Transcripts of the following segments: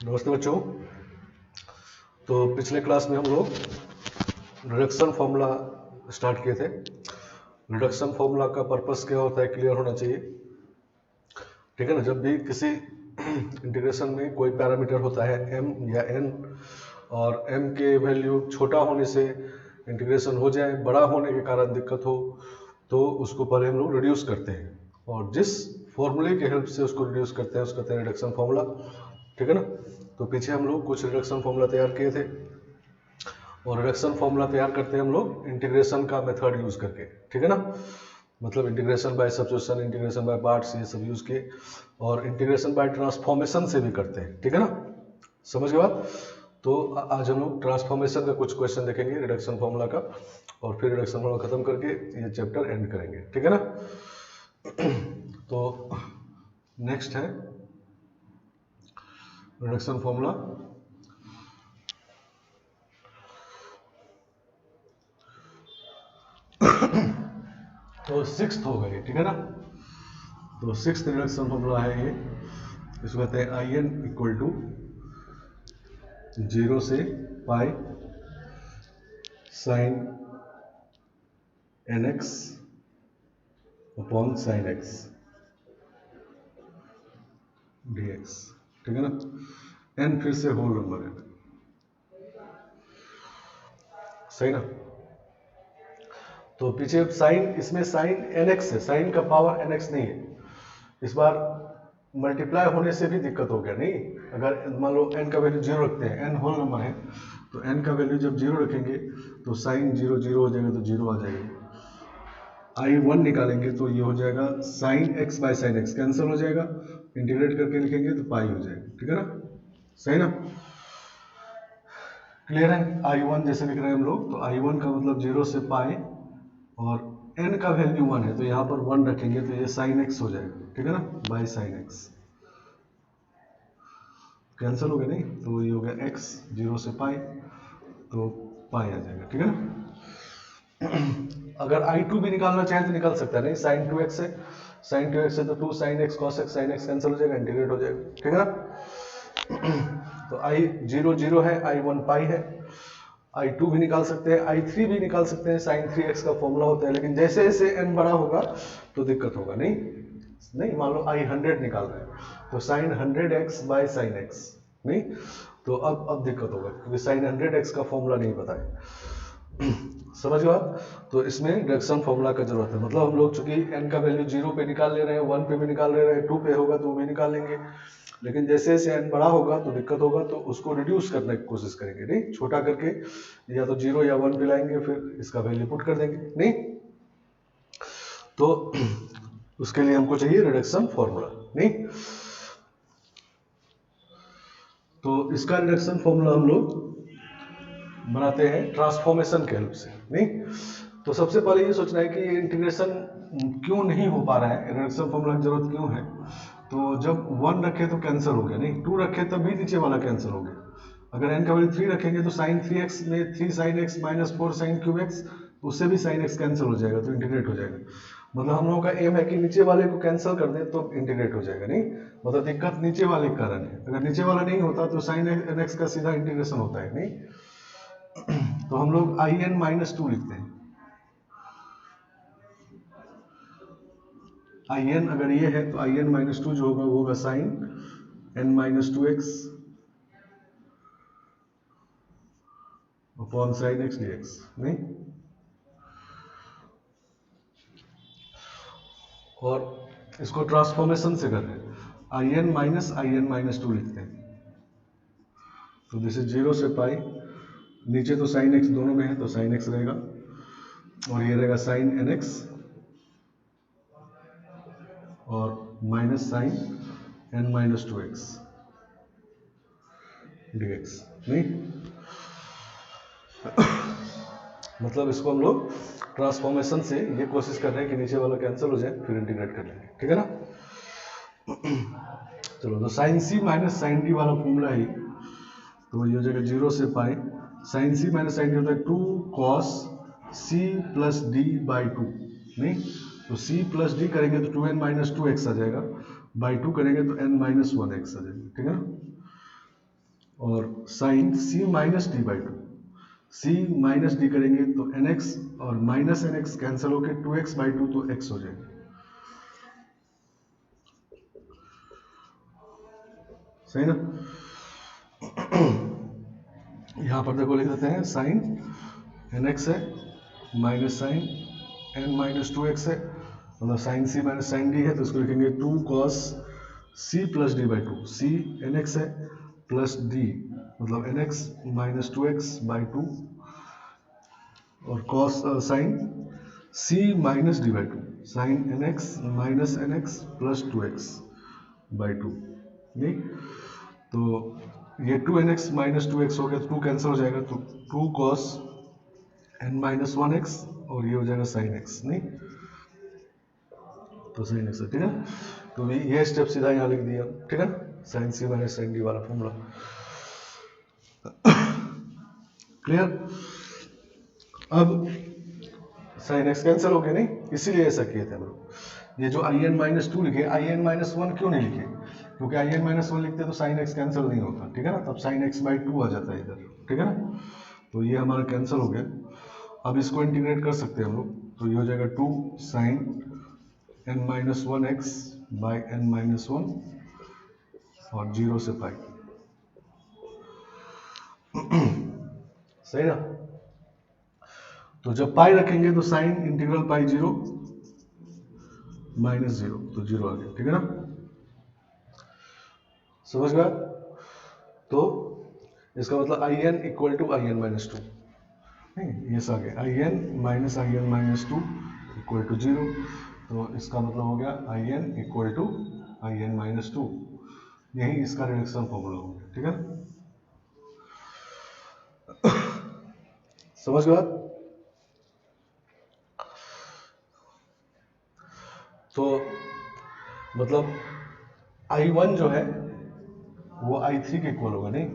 नमस्ते बच्चों। तो पिछले क्लास में हम लोग रिडक्शन फॉर्मूला स्टार्ट किए थे। रिडक्शन फॉर्मूला का पर्पस क्या होता है क्लियर होना चाहिए, ठीक है ना। जब भी किसी इंटीग्रेशन में कोई पैरामीटर होता है m या n और m के वैल्यू छोटा होने से इंटीग्रेशन हो जाए, बड़ा होने के कारण दिक्कत हो, तो उसको पहले हम लोग रिड्यूस करते हैं और जिस फॉर्मूले के हेल्प से उसको रिड्यूस करते हैं उसको कहते हैं रिडक्शन फॉर्मूला, ठीक है ना। तो पीछे हम लोग कुछ रिडक्शन फॉर्मूला तैयार किए थे और रिडक्शन फॉर्मूला तैयार करते हैं हम लोग इंटीग्रेशन का मेथड यूज करके, ठीक है ना। मतलब integration by substitution, integration by parts, ये सब यूज किए और इंटीग्रेशन बाय ट्रांसफॉर्मेशन से भी करते हैं, ठीक है ना। समझ गए बात। तो आज हम लोग ट्रांसफॉर्मेशन का कुछ क्वेश्चन देखेंगे रिडक्शन फॉर्मूला का और फिर रिडक्शन फॉर्मूला खत्म करके ये चैप्टर एंड करेंगे, ठीक है ना। तो नेक्स्ट है रिडक्शन फॉर्मूला। तो सिक्स्थ हो गई, ठीक है ना। तो सिक्स्थ रिडक्शन फॉर्मूला है ये, इसको कहते हैं आई एन इक्वल टू 0 से pi sine n x upon sine x d x, ठीक है ना। एन फिर से होल नंबर है, सही ना। तो पीछे साइन, इसमें साइन एन एक्स है, साइन का पावर एन एक्स नहीं है। इस बार मल्टीप्लाई होने से भी दिक्कत हो गया नहीं। अगर मान लो n का वैल्यू 0 रखते हैं, n होल नंबर है, तो n का वैल्यू जब 0 रखेंगे तो साइन 0 0 हो जाएगा, तो 0 आ जाएगा। आई 1 निकालेंगे तो ये हो जाएगा sine x by sine x, cancel हो जाएगा। इंटीग्रेट करके लिखेंगे तो पाई हो जाएगा, ठीक है ना, सही ना। क्लियर है। आई 1 जैसे लिख रहे हैं हम लोग, तो आई 1 का मतलब 0 से पाई और n का वैल्यू 1 है तो यहाँ पर 1 रखेंगे तो ये साइन एक्स हो जाएगा, ठीक है ना, बाय साइन एक्स। कैंसिल हो गया नहीं, तो ये हो गया x 0 से पाई, तो पाई आ जाएगा, ठीक है ना। अगर I2 भी निकालना चाहे तो निकाल सकता है, नहीं साइन 2x है, साइन 2x है तो 2 sine x cos x, sine x cancel हो जाएगा, इंटीग्रेट हो जाएगा, ठीक है ना। तो I 0 0 है, I1 पाई है। I2 भी निकाल सकते हैं, I3 भी निकाल सकते हैं, साइन 3x का फॉर्मूला होता है, लेकिन जैसे जैसे n बड़ा होगा तो दिक्कत होगा नहीं। मान लो I 100 निकाल रहे हैं तो sign 100x by sine x, नहीं तो अब दिक्कत होगा क्योंकि साइन 100x का फॉर्मूला नहीं पता है। समझ गए आप। तो इसमें रिडक्शन फॉर्मूला का जरूरत है, मतलब हम लोग चूंकि n का वैल्यू 0 पे निकाल ले रहे हैं, 1 पे भी निकाल ले रहे हैं, 2 पे होगा तो वो भी निकाल लेंगे, लेकिन जैसे जैसे n बड़ा होगा तो दिक्कत होगा, तो उसको रिड्यूस करने की कोशिश करेंगे, नहीं छोटा करके या तो 0 या 1 पे लाएंगे, फिर इसका वैल्यू पुट कर देंगे, नहीं। तो उसके लिए हमको चाहिए रिडक्शन फॉर्मूला, नहीं। तो इसका रिडक्शन फॉर्मूला हम लोग बनाते हैं ट्रांसफॉर्मेशन के हेल्प से, नहीं। तो सबसे पहले ये सोचना है कि ये इंटीग्रेशन क्यों नहीं हो पा रहा है, रिडक्शन फॉर्मूला की जरूरत क्यों है। तो जब 1 रखे तो कैंसिल हो गया, नहीं 2 रखे तब भी नीचे वाला कैंसिल हो गया। अगर n का वैल्यू 3 रखेंगे तो साइन 3x में 3 sine x minus 4 sine cube x, उससे भी साइन x कैंसिल हो जाएगा, तो इंटीग्रेट हो जाएगा। मतलब हम लोगों का एम है कि नीचे वाले को कैंसिल कर दें तो इंटीग्रेट हो जाएगा, नहीं मतलब दिक्कत नीचे वाले के कारण है। अगर नीचे वाला नहीं होता तो साइन एन एक्स का सीधा इंटीग्रेशन होता है, नहीं। तो हम लोग आई एन माइनस 2 लिखते हैं। आई एन अगर ये है तो आई एन माइनस 2 जो होगा वो होगा sine n minus 2x upon sine x d x, नहीं। और इसको ट्रांसफॉर्मेशन से कर रहे हैं, आई एन माइनस 2 लिखते हैं। तो दिस इज 0 से पाई, नीचे तो साइन एक्स दोनों में है तो साइन एक्स रहेगा और ये रहेगा साइन एन एक्स और minus sine n minus 2x d x, नहीं। मतलब इसको हम लोग ट्रांसफॉर्मेशन से ये कोशिश कर रहे हैं कि नीचे वाला कैंसिल हो जाए, फिर इंटीग्रेट कर लेंगे, ठीक है ना। चलो, तो sine c minus sine d वाला फॉर्मूला है, तो ये हो जाएगा 0 से pi, sine c minus sine d होता है 2 cos c plus d by 2, नहीं। तो सी प्लस डी करेंगे तो 2n माइनस 2x आ जाएगा, बाई 2 करेंगे तो n माइनस 1x आ जाएगा, ठीक है ना। और sine c minus d by two, c minus d करेंगे तो एन एक्स और माइनस एन एक्स कैंसिल होकर 2x बाई टू तो x हो जाएगा। सही ना। यहां पर देखो लिख देते हैं साइन एन एक्स है minus sine n minus 2x है, मतलब sine c minus sine d है तो इसको लिखेंगे 2 cos c plus d by two, c n x है प्लस डी मतलब n x minus 2x by two और cos sine c minus d by two, sine n x minus n x plus 2x by two. नहीं तो ये 2nx minus 2x हो गया तो 2 cancel हो जाएगा तो 2 कॉस n माइनस 1x और ये हो जाएगा साइन x। नहीं तो साइन x है, ठीक है। तो ये स्टेप सीधा यहाँ लिख दिया, ठीक है, sign c minus sine d वाला फॉर्मूला। क्लियर। अब साइन x कैंसिल हो गया, नहीं इसीलिए ऐसा किए थे हम लोग। ये जो आई एन माइनस टू लिखे, आई एन माइनस वन क्यों नहीं लिखे, क्योंकि आई एन माइनस वन लिखते तो साइन एक्स कैंसिल नहीं होता, ठीक है ना, तब साइन एक्स बाई टू आ जाता है इधर, ठीक है ना। तो ये हमारा कैंसिल हो गया। अब इसको इंटीग्रेट कर सकते हैं हम लोग, तो ये हो जाएगा 2 sine n minus one x by n minus one और 0 से पाई। सही ना। तो जब पाई रखेंगे तो साइन इंटीग्रल पाई 0 माइनस 0 तो 0 आ गया, ठीक है ना, समझ गया। तो इसका मतलब I n equal to I n minus two, नहीं ये आ गया I n minus two equal to 0, तो इसका मतलब हो गया I n equal to I n minus two, यही इसका रिडक्शन फॉर्मूला हो गया, ठीक है। समझ गए बात। तो मतलब I1 जो है वो I3 के इक्वल होगा, नहीं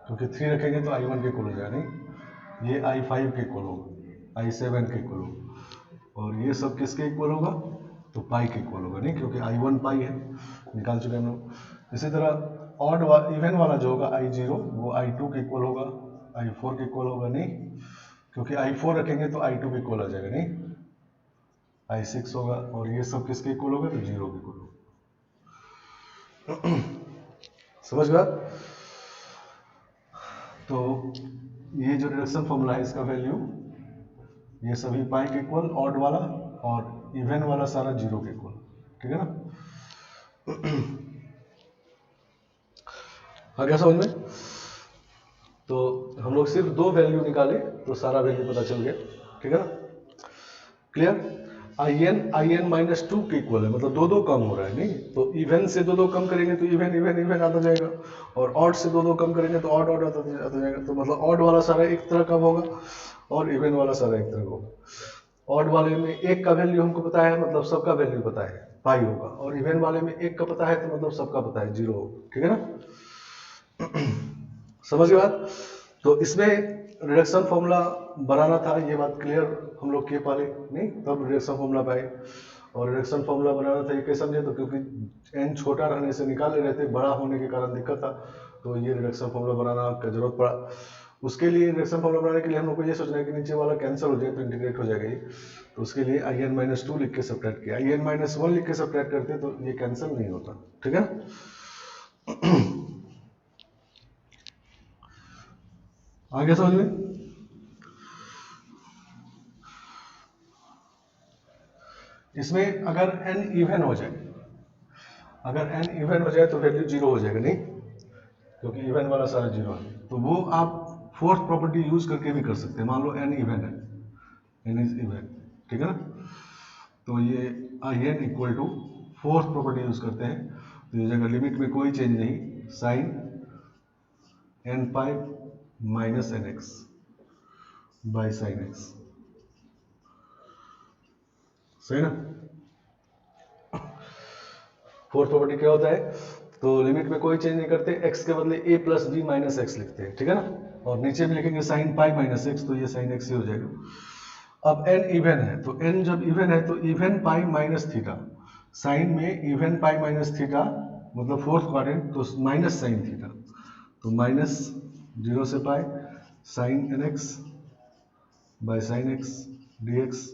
क्योंकि 3 रखेंगे तो I1 के इक्वल हो जाएगा, नहीं ये I5 के इक्वल होगा, I7 के इक्वल होगा और ये सब किसके इक्वल होगा, तो पाई के इक्वल होगा, नहीं क्योंकि I1 पाई है, निकाल चुके हम लोग। इसी तरह ऑड इवन वाला जो होगा I0 वो I2 के इक्वल होगा, I4 के इक्वल होगा, नहीं क्योंकि I4 रखेंगे तो I2 के इक्वल आ जाएगा, नहीं I6 होगा और ये सब किसके इक्वल होगा, तो 0 के इक्वल होगा। समझ गया। तो ये जो रिडक्शन फॉर्मूला है इसका वैल्यू ये सभी पाई के इक्वल, ऑड वाला और इवन वाला सारा 0 के इक्वल, ठीक है ना। आ गया समझ में। तो हम लोग सिर्फ 2 वैल्यू निकाले तो सारा वैल्यू पता चल गया, ठीक है ना, clear. I n minus two के इक्वल है, मतलब 2 2 कम हो रहा है, नहीं तो इवन से 2 2 कम करेंगे तो इवन इवन इवन आता जाएगा और ऑड से 2 2 कम करेंगे तो ऑड ऑड आता जाएगा। तो मतलब ऑड वाला सारा एक तरह का होगा और इवन वाला सारा एक तरह का होगा। ऑड वाले में एक का वैल्यू हमको पता है, मतलब सबका वैल्यू पता है पाई होगा, और इवन वाले में एक का पता है तो मतलब सबका पता है 0 होगा, ठीक है ना। समझ गए बात। तो इसमें रिडक्शन फॉर्मूला बनाना था, ये बात क्लियर हम लोग किए पहले, नहीं तब रिडक्शन फॉर्मूला पाए। और रिडक्शन फॉर्मूला बनाना था ये कैसे समझे, तो क्योंकि एन छोटा रहने से निकाल ले रहे थे, बड़ा होने के कारण दिक्कत था, तो ये रिडक्शन फॉर्मूला बनाना का जरूरत पड़ा। उसके लिए रिडक्शन फॉर्मूला बनाने के लिए हम लोग को ये सोचना है कि नीचे वाला कैंसिल हो जाए तो इंटीग्रेट हो जाएगा ये, तो उसके लिए आई एन माइनस टू लिख के सब्ट्रैक्ट किया, आई एन माइनस वन लिख के सब्ट्रैक्ट करते तो ये कैंसिल नहीं होता, ठीक है। आगे समझ में। इसमें अगर n इवन हो जाए, अगर n इवन हो जाए तो वैल्यू 0 हो जाएगा, नहीं क्योंकि इवन वाला सारा 0 है, तो वो आप फोर्थ प्रॉपर्टी यूज करके भी कर सकते हैं। मान लो n इवन है, n इज इवन, ठीक है ना, तो ये I n equal to fourth property use करते हैं, तो ये जगह लिमिट में कोई चेंज नहीं, sine n pi minus n x by sine x, सही ना। फोर्थ प्रॉपर्टी क्या होता है, तो लिमिट में कोई चेंज नहीं करते, x के बदले a plus b minus x लिखते हैं, ठीक है ना, और नीचे भी लिखेंगे साइन पाई माइनस एक्स, तो ये साइन एक्स ही हो जाएगा। अब n इवन है, तो n जब इवन है तो even pi minus theta, sine में इवन पाई माइनस थीटा मतलब फोर्थ क्वाड्रेंट, तो माइनस साइन थीटा, तो माइनस 0 से pi sine n x by sine x d x.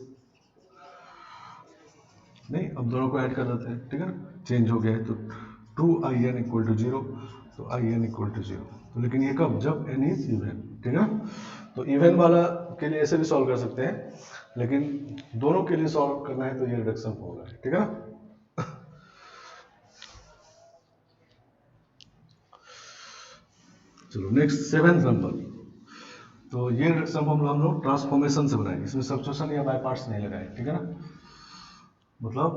नहीं, अब दोनों को ऐड कर देते हैं, ठीक है ना, चेंज हो गया है, तो 2in इक्वल टू 0, तो in इक्वल टू 0। तो लेकिन ये कब, जब n इज इवन, ठीक है ना। तो इवन वाला के लिए ऐसे भी सॉल्व कर सकते हैं, लेकिन दोनों के लिए सॉल्व करना है तो ये रिडक्शन फॉर्मूला है, ठीक है ना। चलो नेक्स्ट 7th नंबर। तो ये रिडक्शन फॉर्मूला हम लोग ट्रांसफॉर्मेशन से बनाएंगे, इसमें सब्स्टिट्यूशन या बाय पार्ट्स नहीं लगाए, ठीक है ना। मतलब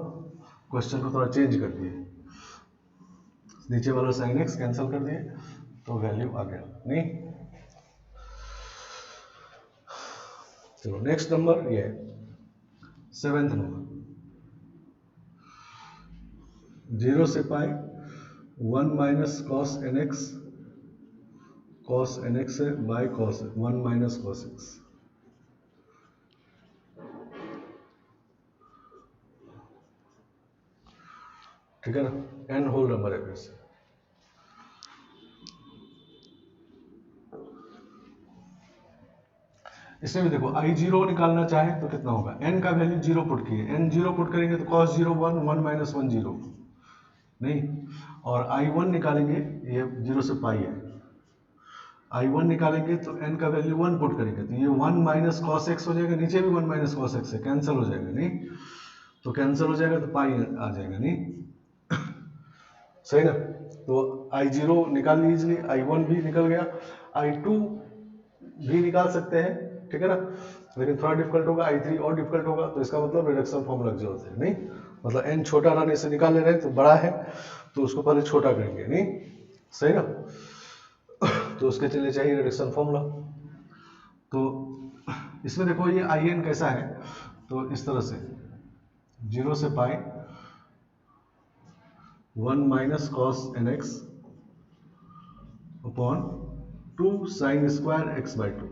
क्वेश्चन को थोड़ा चेंज कर दिए, नीचे वाला साइन एक्स कैंसिल कर दिए तो वैल्यू आ गया, नहीं। चलो नेक्स्ट नंबर ये 7th नंबर, 0 से pi 1 minus cos n x, cos n x है by cos 1 minus cos x. ठीक है ना, एन होल नंबर है फिर से। इसमें भी देखो I0 निकालना चाहे तो कितना होगा, n का वैल्यू 0 पुट किए, n 0 पुट करेंगे तो cos 0 1 1 माइनस 1 0 नहीं, और I1 निकालेंगे, ये 0 से पाई है, I1 निकालेंगे तो n का वैल्यू 1 पुट करेंगे तो ये 1 माइनस कॉस एक्स हो जाएगा, नीचे भी 1 माइनस कॉस एक्स है, कैंसिल हो जाएगा, नहीं तो कैंसिल हो जाएगा तो पाई आ जाएगा, नहीं सही ना। तो I0 निकाल लीजिए, I1 भी निकल गया, I2 भी निकाल सकते हैं, ठीक है ना, लेकिन थोड़ा डिफिकल्ट होगा, I3 और डिफिकल्ट होगा, तो इसका मतलब रिडक्शन फॉर्मूला की जरूरत है, नहीं मतलब n छोटा रहने से निकाल ले रहे हैं तो बड़ा है तो उसको पहले छोटा करेंगे, नहीं सही ना। तो उसके लिए चाहिए रिडक्शन फॉर्मूला। तो इसमें देखो ये in कैसा है, तो इस तरह से 0 से pi 1 minus cos n x upon 2 sine square x by 2,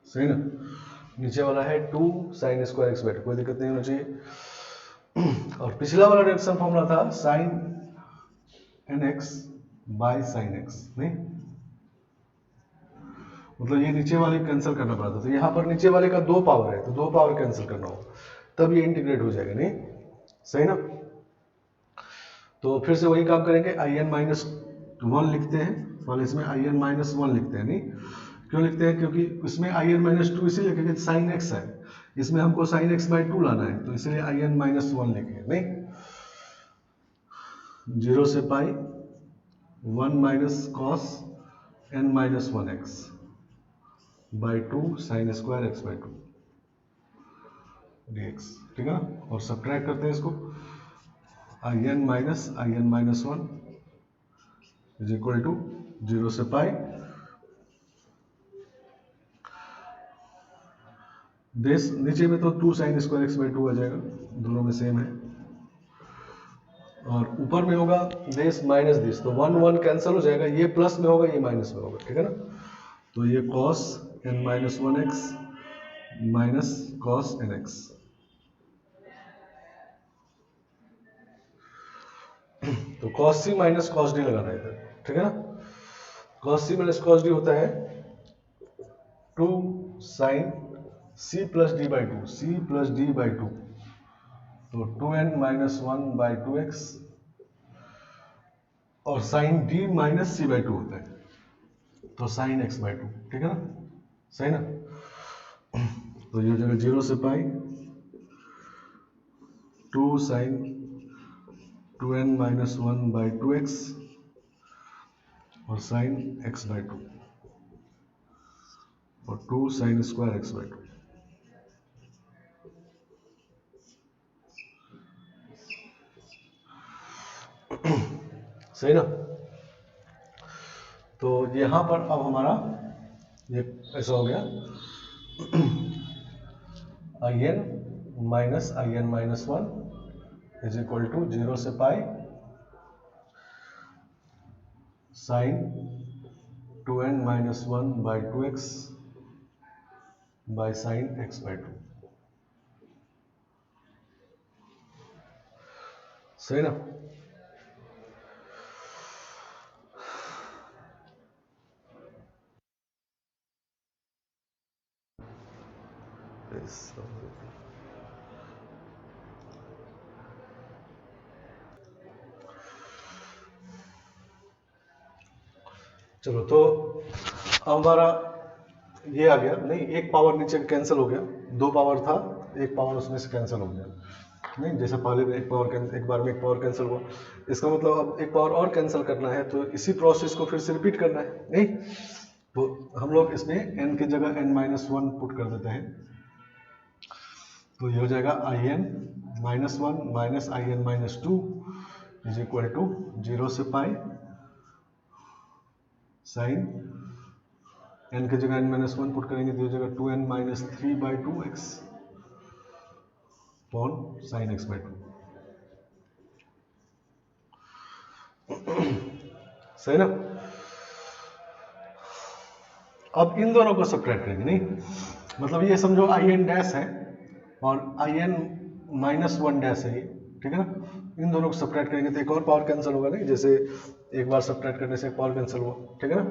सही ना। नीचे वाला है 2 साइन स्क्वायर एक्स बाई 2, कोई दिक्कत नहीं होना चाहिए। और पिछला वाला रिडक्शन फॉर्मूला था sine n x by sine x, नहीं मतलब ये नीचे वाले कैंसिल करना पड़ा था, तो यहाँ पर नीचे वाले का 2 पावर है तो 2 पावर कैंसिल करना होगा, तब ये इंटीग्रेट हो जाएगा, नहीं सही ना। तो फिर से वही काम करेंगे, in माइनस 1 लिखते हैं, वाले इसमें in माइनस 1 लिखते हैं, नहीं क्यों लिखते हैं, क्योंकि इसमें in माइनस 2 इसीलिए क्योंकि साइन एक्स है, इसमें हमको साइन एक्स बाई 2 लाना है, तो इसलिए in माइनस 1 लिखे, नहीं 0 से pi 1 minus cos n minus 1 x by 2 sine square x by 2 dx, ठीक है ना। और सब्ट्रैक्ट करते हैं इसको, in minus 1 is equal to 0 से पाई देश नीचे में तो 2 साइन स्क्वायर एक्स बाई 2 आ जाएगा, दोनों में सेम है, और ऊपर में होगा देश माइनस दिस, तो 1 1 कैंसिल हो जाएगा, ये प्लस में होगा ये माइनस में होगा, ठीक है ना। तो ये cos n minus 1 x minus cos n x, तो cos c minus cos d लगाना है इधर, ठीक है ना। cos c minus cos d होता है 2 sine c plus d by 2, c plus d by 2, तो 2n माइनस 1 बाई 2 एक्स, और sine d minus c by 2 होता है, तो साइन x बाई 2, ठीक है ना, सही ना। तो ये हो जाएगा 0 से pi 2 sine 2n minus 1 by 2 x और साइन x बाई 2 और 2 साइन स्क्वायर x बाई 2, सही ना। तो यहां पर अब हमारा ये ऐसा हो गया in minus in minus 1 is equal to 0 से pi sine 2n minus 1 by 2 x by sine x by 2। सही ना? चलो तो हमारा ये आ गया नहीं, एक पावर नीचे कैंसिल हो गया, दो पावर था, एक पावर उसमें से कैंसिल हो गया नहीं, जैसे पहले में एक पावर एक बार में एक पावर कैंसिल हुआ, इसका मतलब अब एक पावर और कैंसिल करना है तो इसी प्रोसेस को फिर से रिपीट करना है नहीं। तो हम लोग इसमें n की जगह n-1 पुट कर देते हैं, तो ये हो जाएगा in-1 minus in-2 is equal to 0 से पाई साइन n की जगह n-1 पुट करेंगे तो हो जाएगा 2n-3/2x अपॉन साइन x/2। सही ना? अब इन दोनों को सब्ट्रैक्ट करेंगे नहीं, मतलब ये समझो in डैश है और in-1 डैश है ये, ठीक है ना? इन दोनों को सब्ट्रैक्ट करेंगे तो एक और पावर कैंसिल होगा नहीं, जैसे एक बार सब्ट्रैक्ट करने से एक पावर कैंसिल हुआ, ठीक है ना?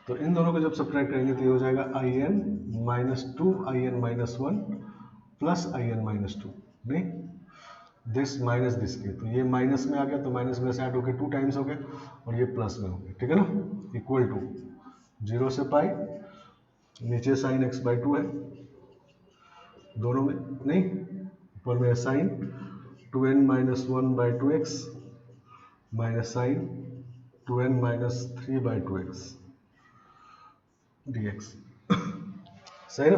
तो इन दोनों को जब सब्ट्रैक्ट करेंगे तो ये हो जाएगा in-2 in-1 प्लस in-2 नहीं, दिस माइनस दिस के, तो ये माइनस में आ गया तो माइनस में से ऐड होकर 2 टाइम्स हो गया और ये प्लस में हो गया, ठीक है ना? इक्वल टू 0 से पाई, नीचे साइन x/2 है दोनों में नहीं, ऊपर में sign 2n-1/2x minus sign 2n-3/2x dx। सही ना?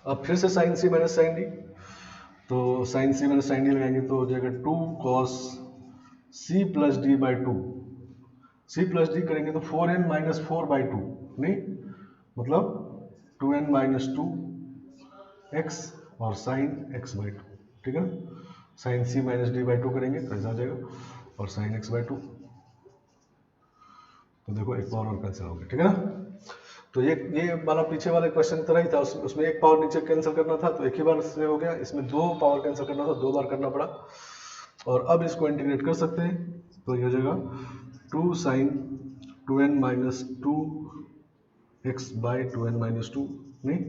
अब फिर से sine c minus sine d, तो sine c minus sine d लगाएंगे तो हो जाएगा 2 cos c plus d by 2, c plus d करेंगे तो 4n-4/2 नहीं, मतलब 2n-2x और साइन x/2, ठीक है ना? Sine c minus d by 2 करेंगे तो ऐसा आ जाएगा और साइन x/2, तो देखो एक पावर और कैंसिल हो गया, ठीक है ना? तो ये वाला पीछे वाले क्वेश्चन की तरह ही था, उसमें एक पावर नीचे कैंसिल करना था तो एक ही बार से हो गया, इसमें दो पावर कैंसिल करना था, 2 बार करना पड़ा। और अब इसको इंटीग्रेट कर सकते हैं तो ये हो जाएगा 2 साइन 2n-2x/2n-2 नहीं,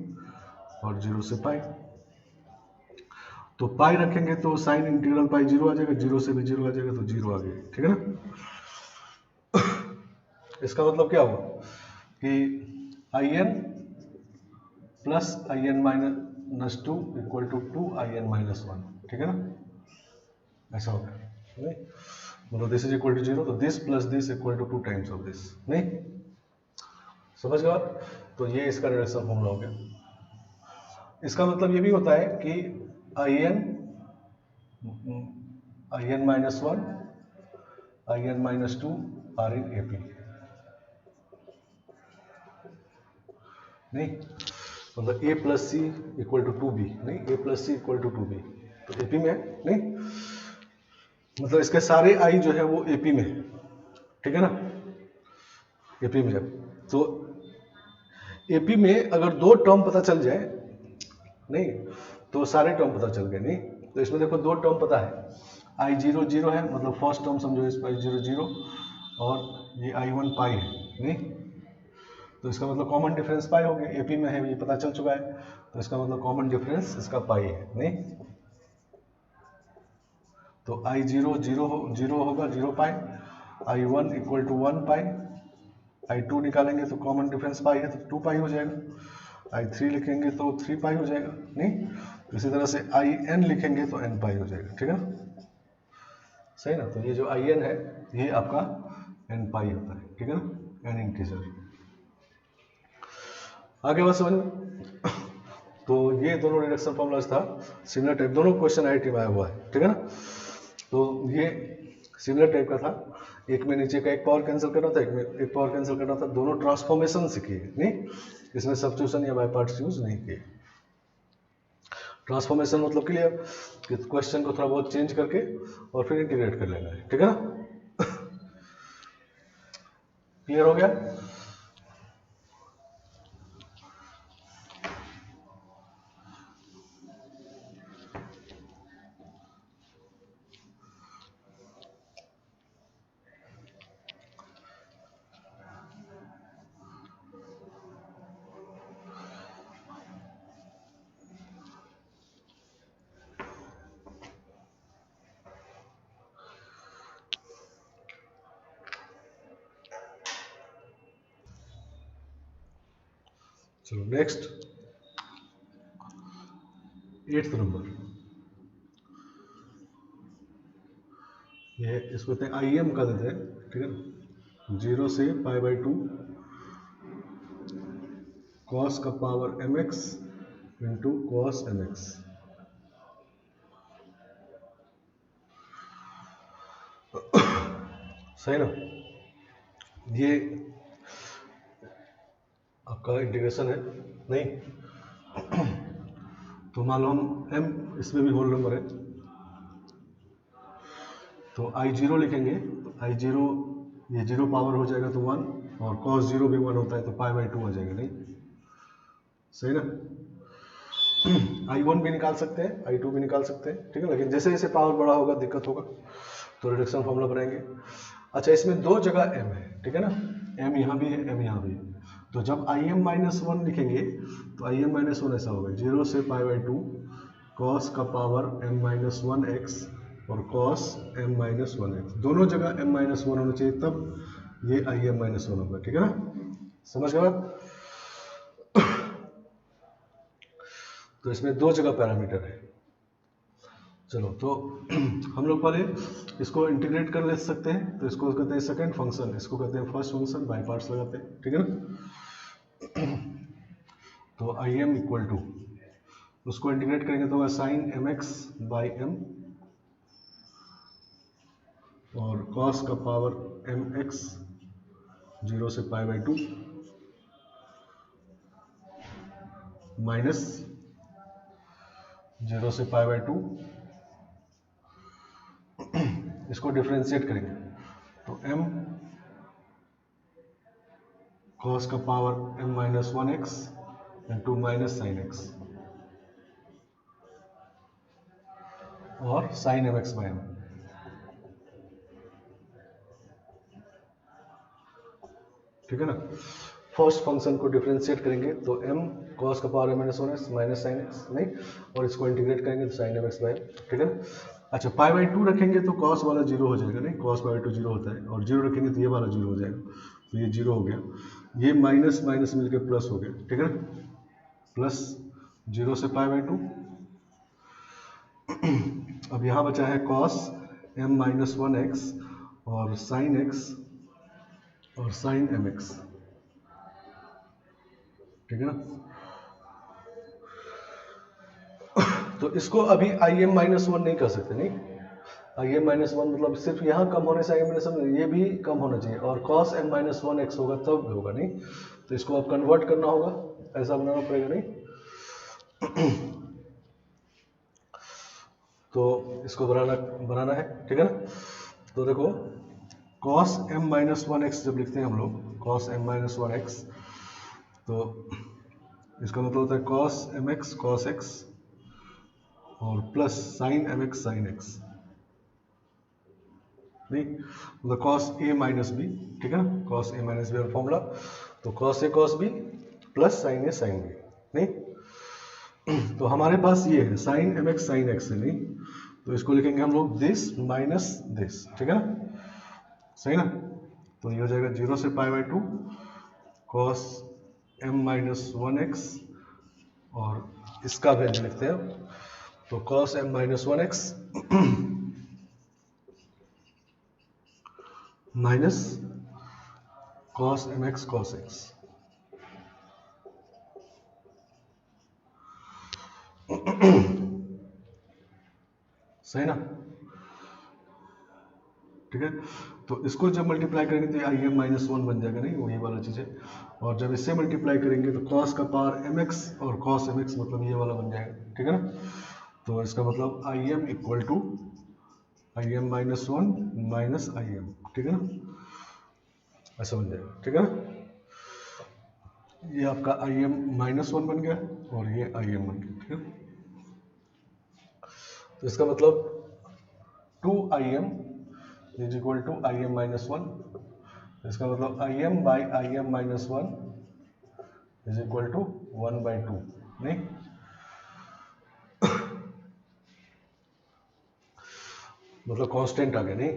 और 0 से पाई, तो पाई रखेंगे तो साइन इंटीग्रल पाई 0 आ जाएगा, 0 से भी 0 आ जाएगा तो 0 आ गया, ठीक है ना? इसका मतलब क्या हुआ कि in plus in-2 equal to 2in-1, ठीक है ना? ऐसा हो गया नहीं, मतलब दिस इज इक्वल टू 0, तो this plus this equal to 2 times of this नहीं, समझ गए आप? तो ये इसका रिडक्शन फॉर्मूला हो गया। इसका मतलब ये भी होता है कि in-1 in-2 are in AP नहीं, मतलब a plus c equal to 2b नहीं, a plus c equal to 2b, तो AP में है नहीं, मतलब इसके सारे i जो है वो AP में है, ठीक है ना? AP में है तो AP में अगर दो टर्म पता चल जाए नहीं तो सारे टर्म पता चल गए नहीं, तो इसमें देखो दो टर्म पता है, i0 0 है, मतलब फर्स्ट टर्म समझो इस पर i0 0 और ये i1 पाई है नहीं, तो इसका मतलब कॉमन डिफरेंस पाई हो गया, AP में है ये पता चल चुका है, तो इसका मतलब कॉमन डिफरेंस इसका पाई है नहीं, तो i0 0 होगा 0 पाई, i1 equal to 1 pi, i2 निकालेंगे तो कॉमन डिफरेंस पाई है तो 2 पाई हो जाएगा, i3 लिखेंगे तो 3 पाई हो जाएगा नहीं, इसी तरह से in लिखेंगे तो n पाई हो जाएगा, ठीक है ना? सही ना? तो ये जो in है ये आपका n पाई होता है, ठीक है ना? n integer. आगे बात समझ में? तो ये दोनों रिडक्शन फॉर्मूलाज था, सिमिलर टाइप, दोनों क्वेश्चन IIT में आया हुआ है, ठीक है ना? तो ये सिमिलर टाइप का था, एक में नीचे का एक पावर कैंसिल करना था, एक में एक पावर कैंसिल करना था, दोनों ट्रांसफॉर्मेशन से किए नहीं, इसमें सब्स्टिट्यूशन या बाय पार्ट्स यूज नहीं किए। ट्रांसफॉर्मेशन मतलब क्लियर कि क्वेश्चन को थोड़ा बहुत चेंज करके और फिर इंटीग्रेट कर लेना है, ठीक है ना? क्लियर हो गया? चलो नेक्स्ट 8th नंबर, ये इसको कहते हैं आई एम का देते हैं, ठीक है ना, 0 से π/2 कॉस का power m x into cos m x. सही ना, ये आपका इंटीग्रेशन है नहीं। तो मान लो हम m, इसमें भी होल नंबर है, तो I0 लिखेंगे, तो I0 ये 0 पावर हो जाएगा तो 1, और cos 0 भी 1 होता है तो π/2 आ जाएगा नहीं। सही ना, I1 भी निकाल सकते हैं, I2 भी निकाल सकते हैं, ठीक है, लेकिन जैसे जैसे पावर बड़ा होगा दिक्कत होगा, तो रिडक्शन फॉर्मूला बनाएंगे। अच्छा, इसमें दो जगह m है, ठीक है ना, m यहाँ भी है, m यहाँ भी है, तो जब im-1 लिखेंगे तो im-1 ऐसा होगा 0 से π/2 cos का पावर m-1x और cos m-1x, दोनों जगह m-1 होना चाहिए, तब ये im-1 होगा, ठीक है ना, समझ गए बात। तो इसमें दो जगह पैरामीटर है। चलो तो हम लोग पहले इसको इंटीग्रेट कर ले सकते हैं, तो इसको कहते हैं सेकंड फंक्शन, इसको कहते हैं फर्स्ट फंक्शन, बाय पार्ट्स लगाते हैं, ठीक है ना। तो आई एम इक्वल टू, उसको इंटीग्रेट करेंगे तो होगा sine m x by m और कॉस का पावर एम एक्स 0 से π/2 माइनस 0 से π/2, इसको डिफरेंशिएट करेंगे तो m cos का power m-1x into minus sine x और sine m x by m, ठीक है ना। फर्स्ट फंक्शन को डिफरेंशिएट करेंगे तो m cos का power m-1x minus sine x नहीं, और इसको इंटीग्रेट करेंगे तो sine m x by m, ठीक है ना। अच्छा, π/2 रखेंगे तो cos वाला 0 हो जाएगा नहीं, cos π/2 0 होता है, और 0 रखेंगे तो ये वाला 0 हो जाएगा, तो ये 0 हो गया, ये माइनस माइनस मिलकर प्लस हो गया, ठीक है ना, प्लस 0 से π/2। अब यहाँ बचा है cos m-1x और sin x और sin mx, ठीक है ना। तो इसको अभी im-1 नहीं कर सकते नहीं, im-1 मतलब सिर्फ यहाँ कम होने से im-1 ये भी कम होना चाहिए, और cos m-1x होगा तब होगा नहीं, तो इसको अब कन्वर्ट करना होगा, ऐसा बनाना पड़ेगा नहीं। तो इसको बनाना है, ठीक है ना। तो देखो cos m-1x जब लिखते हैं हम लोग cos m-1x, तो इसका मतलब होता है cos mx cos x और plus sin mx sin x नहीं, मतलब cos a माइनस b, ठीक है ना, cos a minus b formula, तो cos a cos b plus sin a sin b नहीं। तो हमारे पास ये है sin mx sin x है नहीं, तो इसको लिखेंगे हम लोग दिस माइनस दिस, ठीक है ना, सही ना। तो ये हो जाएगा 0 से π/2 cos m-1x और इसका वैल्यू लिखते हैं, तो cos m-1x minus cos mx cos x, सही ना, ठीक है। तो इसको जब मल्टीप्लाई करेंगे तो आई m-1 बन जाएगा नहीं, वही वाला चीज़ है, और जब इससे मल्टीप्लाई करेंगे तो cos का पावर mx और cos mx मतलब ये वाला बन जाएगा, ठीक है ना। तो इसका मतलब I m equal to im-1 minus im, ठीक है ना, ऐसा बन जाएगा, ठीक है ना। ये आपका im-1 बन गया और ये im बन गया, ठीक है। तो इसका मतलब 2im is equal to im-1, इसका मतलब im by im-1 is equal to 1/2 नहीं। मतलब कांस्टेंट आ गया नहीं,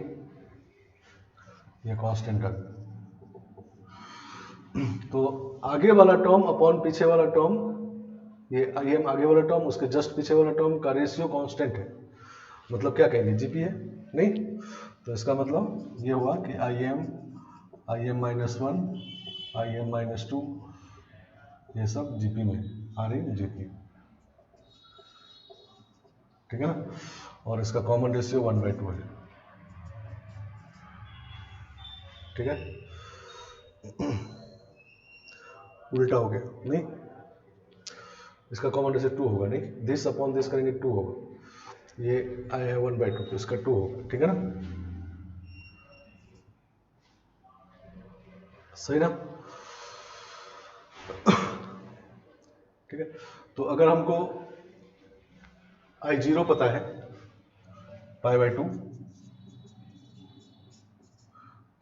ये कांस्टेंट आ गया। तो आगे वाला टर्म अपॉन पीछे वाला टर्म, ये आई एम आगे वाला टर्म उसके जस्ट पीछे वाला टर्म का रेशियो कांस्टेंट है, मतलब क्या कहेंगे जीपी है नहीं। तो इसका मतलब ये हुआ कि I am minus one, I am minus two, ये सब जीपी में आ रही जीपी, ठीक है ना। और इसका कॉमन रेशियो 1/2 है, ठीक है। उल्टा हो गया नहीं, इसका कॉमन रेशियो 2 होगा नहीं, दिस अपॉन दिस करेंगे 2 होगा, ये आया है 1/2 तो इसका 2 होगा, ठीक है ना, सही ना। ठीक है, तो अगर हमको I0 पता है π/2,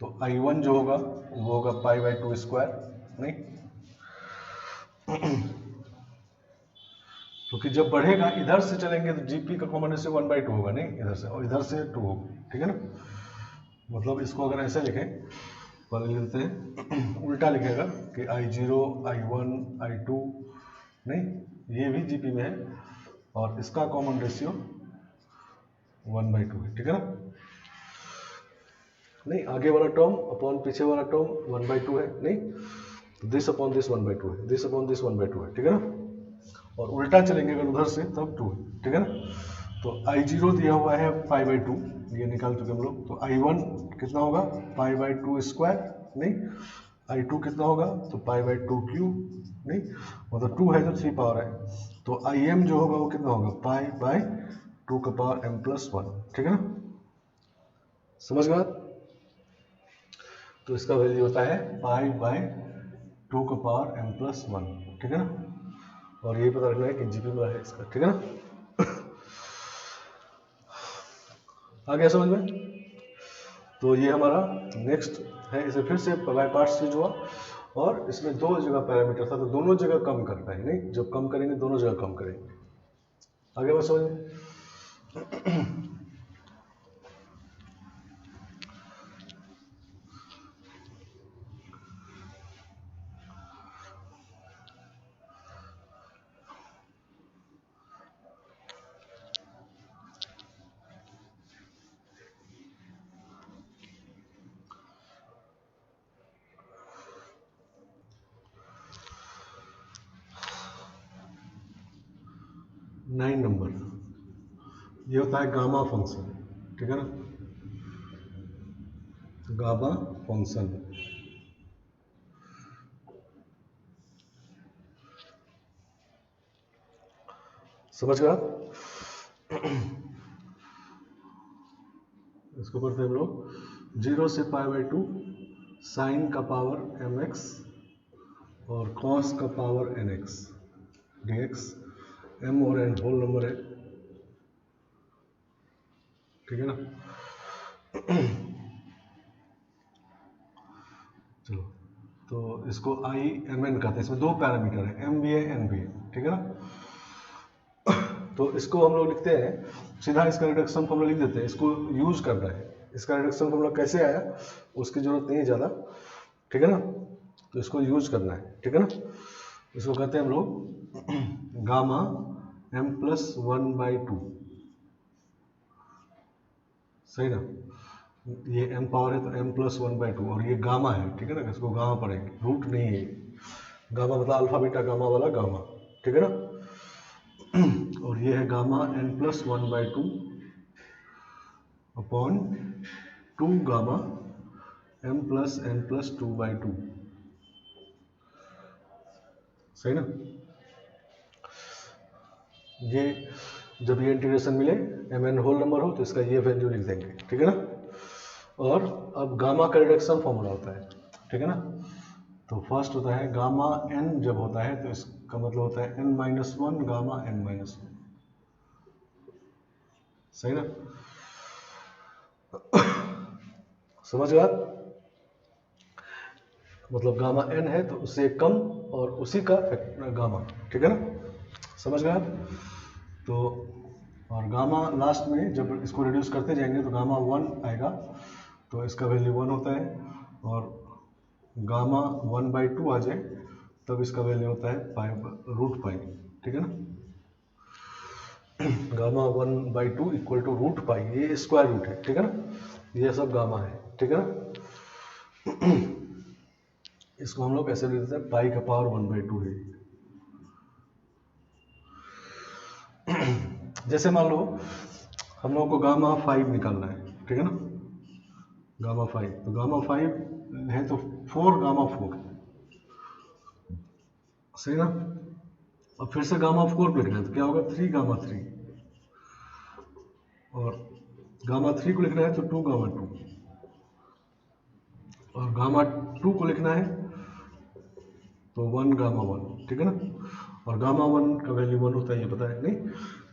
तो I1 जो होगा वो होगा π/2 स्क्वायर नहीं, क्योंकि जब बढ़ेगा इधर से चलेंगे तो जीपी का कॉमन रेशियो 1/2 होगा नहीं, इधर से और इधर से 2 होगा, ठीक है ना। मतलब इसको अगर ऐसे लिखें, पहले लिखते हैं उल्टा लिखेगा कि I0 I1 I2 नहीं, ये भी जीपी में है और इसका कॉमन रेशियो 1/2 है, ठीक है ना। नहीं, आगे वाला टर्म अपॉन पीछे वाला टर्म 1/2 है नहीं, तो दिस अपॉन दिस 1/2 है, दिस अपॉन दिस 1/2 है, ठीक है ना। और उल्टा चलेंगे अगर उधर से तब 2 है, ठीक है ना। तो I0 दिया हुआ है π/2, ये निकाल चुके हम लोग। तो I1 कितना होगा π/2 स्क्वायर नहीं, I2 कितना होगा तो π/2 क्यूब नहीं, मतलब 2 है तो 3 पावर है, तो IM जो होगा वो कितना होगा π/2 का पावर m+1, ठीक है ना, समझ गए। तो इसका वैल्यू होता है π/2 का पावर m+1, ठीक है ना। और ये पता रखना है कि जीपी में है इसका, ठीक है ना। आ गया समझ में। तो ये हमारा नेक्स्ट है, इसे फिर से बाय पार्ट्स चीज हुआ और इसमें दो जगह पैरामीटर था, तो दोनों जगह कम करना है नहीं, जब कम करेंगे दोनों जगह कम करेंगे। आगे बात समझ में। 9 नंबर, ये होता है गामा फंक्शन, ठीक है ना, गामा फंक्शन। समझ गया। इसको पढ़ते हैं हम लोग 0 से π/2 साइन का पावर mx और कॉस का पावर nx dx, m और n होल नंबर है, ठीक है ना। चलो, तो इसको आई एम एन कहते हैं, इसमें दो पैरामीटर है, एम भी है एन भी है, ठीक है ना। तो इसको हम लोग लिखते हैं सीधा, इसका रिडक्शन फॉर्मूला लिख देते हैं, इसको यूज करना है। इसका रिडक्शन फॉर्मूला कैसे आया उसकी जरूरत नहीं है ज़्यादा, ठीक है ना, तो इसको यूज करना है, ठीक है ना। इसको कहते हैं हम लोग गामा m+1/2, सही ना, ये m पावर है तो m+1/2 और ये गामा है, ठीक है ना, इसको गामा पढ़ेंगे, रूट नहीं है, गामा मतलब अल्फा बीटा गामा वाला गामा, ठीक है ना। और ये है gamma n+1/2 upon 2 gamma m+n+2/2, सही ना। ये जब ये इंटीग्रेशन मिले mn होल नंबर हो तो इसका ये वैल्यू लिख देंगे, ठीक है ना। और अब गामा का रिडक्शन फॉर्मूला होता है, ठीक है ना। तो फर्स्ट होता है गामा n जब होता है तो इसका मतलब होता है n-1 गामा n-1, सही ना, समझ गए। मतलब गामा n है तो उससे कम और उसी का गामा, ठीक है ना, समझ गए। तो और गामा लास्ट में जब इसको रिड्यूस करते जाएंगे तो गामा 1 आएगा, तो इसका वैल्यू 1 होता है और गामा 1/2 आ जाए तब इसका वैल्यू होता है पाई रूट पाई, ठीक है ना। Gamma 1/2 equal to root pi, ये स्क्वायर रूट है, ठीक है ना, ये सब गामा है, ठीक है ना। इसको हम लोग ऐसे लिख देते हैं पाई का पावर 1/2 है। जैसे मान लो हम लोग को गामा 5 निकालना है, ठीक है ना, गामा 5, तो गामा 5 है तो 4 गामा 4, सही ना। अब फिर से गामा 4 को लिखना है तो क्या होगा 3 गामा 3, और गामा 3 को लिखना है तो 2 गामा 2, और गामा 2 को लिखना है तो 1 गामा 1, ठीक है ना। और गामा 1 का वैल्यू 1 होता है, ये पता है नहीं।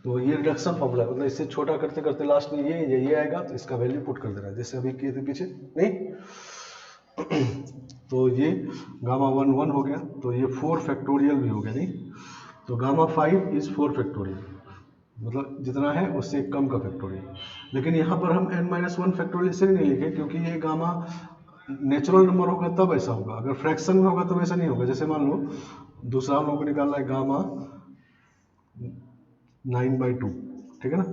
तो ये रिडक्शन फॉर्मूला है, मतलब इससे छोटा करते करते लास्ट में ये आएगा तो इसका वैल्यू पुट कर देना है, जैसे अभी किए थे पीछे नहीं। तो ये गामा 1 1 हो गया, तो ये 4 फैक्टोरियल भी हो गया नहीं। तो गामा 5 इज 4 फैक्टोरियल, मतलब जितना है उससे कम का फैक्टोरियल। लेकिन यहाँ पर हम n-1 फैक्टोरियल इसलिए नहीं लिखे क्योंकि ये गामा नेचुरल नंबर होगा तब ऐसा होगा, अगर फ्रैक्शन में होगा तब ऐसा नहीं होगा। जैसे मान लो दूसरा हम लोग को निकालना है गामा 9/2, ठीक है ना।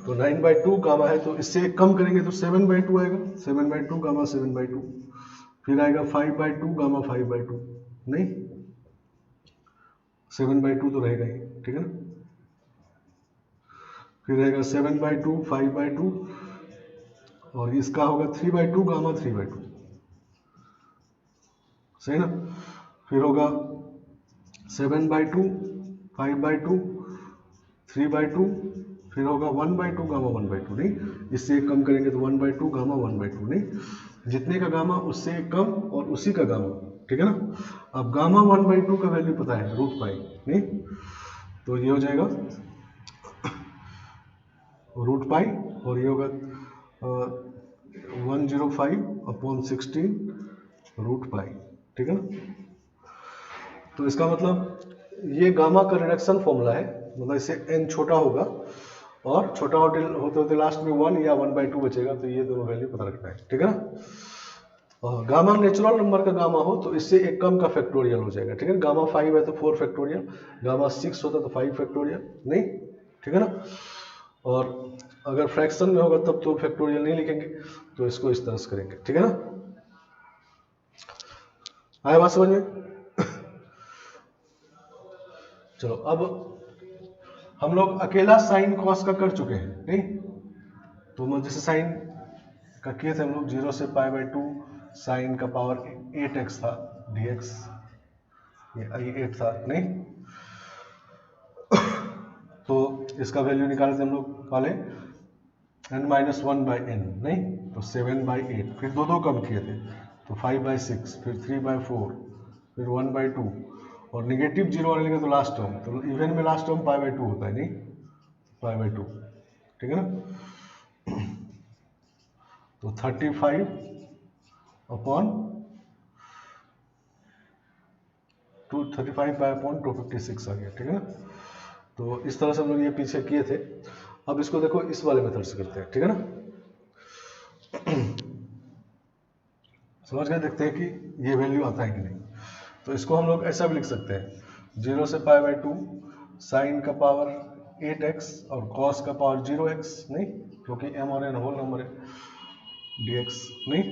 तो 9/2 गामा है तो इससे कम करेंगे तो 7/2 आएगा, 7/2 गामा 7/2, फिर आएगा 5/2 गामा 5/2 नहीं, 7/2 तो रहेगा ही, ठीक है ना। फिर रहेगा 7/2 5/2, और इसका होगा 3/2 गामा 3/2, सही ना। फिर होगा 7/2 5/2 3/2, फिर होगा 1/2 गामा 1/2 नहीं, इससे एक कम करेंगे तो 1/2 गामा 1/2 नहीं, जितने का गामा उससे एक कम और उसी का गामा, ठीक है ना। अब गामा 1/2 का वैल्यू पता है रूट पाई नहीं, तो ये हो जाएगा रूट पाई, और ये होगा 105/16 रूट पाई, ठीक है ना। तो इसका मतलब ये गामा का रिडक्शन फॉर्मूला है, मतलब इससे n छोटा होगा और छोटा होते होते लास्ट में 1 या 1/2 बचेगा, तो ये दोनों वैल्यू पता रखना है, ठीक है ना। और गामा नेचुरल नंबर का गामा हो तो इससे एक कम का फैक्टोरियल हो जाएगा, ठीक है। गामा 5 है तो 4 फैक्टोरियल, गामा 6 होता तो 5 फैक्टोरियल नहीं, ठीक है ना। और अगर फ्रैक्शन में होगा तब तो फैक्टोरियल नहीं लिखेंगे, तो इसको इस तरह से करेंगे, ठीक है ना। आया बात समझ में। चलो अब हम लोग अकेला साइन कॉस का कर चुके हैं नहीं, तो जैसे साइन का किए थे हम लोग 0 से π/2 साइन का पावर 8x था dx, ये 8 था नहीं। तो इसका वैल्यू निकाले थे हम लोग पहले n-1/n नहीं, तो 7/8, फिर दो कम किए थे तो 5/6, फिर 3/4, फिर 1/2, और निगेटिव 0 आने लगे तो लास्ट टर्म, तो इवन में लास्ट टर्म π/2 होता है नहीं, π/2, ठीक है ना। तो 35 अपॉन 256 आ गया, ठीक है ना। तो इस तरह से हम लोग ये पीछे किए थे। अब इसको देखो इस वाले मेथड से करते हैं, ठीक है ना। समझ गए, देखते हैं कि ये वैल्यू आता है कि नहीं। तो इसको हम लोग ऐसा भी लिख सकते हैं 0 से π/2 साइन का पावर 8x और कॉस का पावर 0x नहीं, क्योंकि m और n होल नंबर है dx नहीं।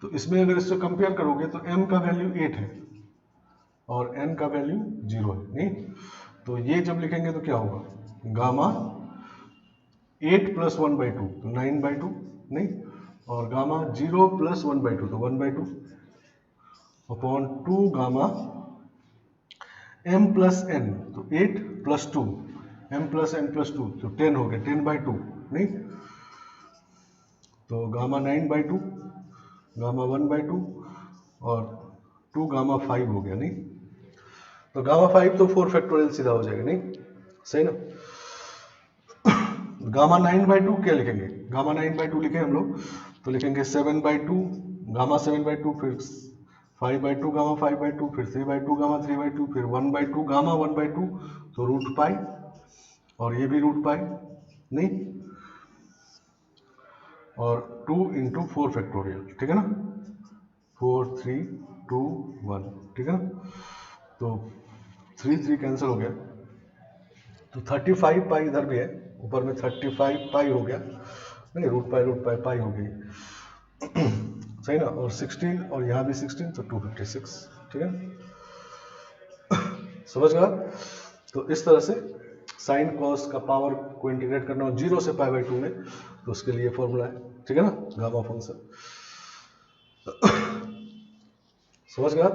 तो इसमें अगर इससे कंपेयर करोगे तो m का वैल्यू 8 है और n का वैल्यू 0 है नहीं। तो ये जब लिखेंगे तो क्या होगा गामा 8 + 1/2 तो 9/2 नहीं, और गामा 0 + 1/2 तो 1/2 अपॉन 2 गामा m + n तो 8 + 2 m + n + 2 तो 10 हो गया 10/2 नहीं। तो गामा 9/2 गामा 1/2 और 2 गामा 5 हो गया नहीं। तो गामा 5 तो 4 फैक्टोरियल सीधा हो जाएगा नहीं, सही ना। गामा 9/2 क्या लिखेंगे, गामा 9/2 लिखे हम लोग तो लिखेंगे 7/2 गामा 7/2, फिर 5/2 गामा 5/2, फिर 3/2 गामा 3/2, फिर 1/2 गामा 1/2, तो रूट पाई, और ये भी रूट पाई नहीं, और 2 × 4 फैक्टोरियल, ठीक है ना। 4 3 2 1, ठीक है ना। तो 3 3 कैंसिल हो गया, तो 35 पाई इधर भी है, ऊपर में 35 पाई हो गया, नहीं रूट पाई पाई हो गई, सही ना। और 16 और यहाँ भी 16, तो 256, ठीक है, समझ गया। तो इस तरह से साइन कॉस का पावर को इंटीग्रेट करना हो 0 से π/2 में, तो उसके लिए फॉर्मूला है, ठीक है ना, गामा फंक्शन, समझ गया।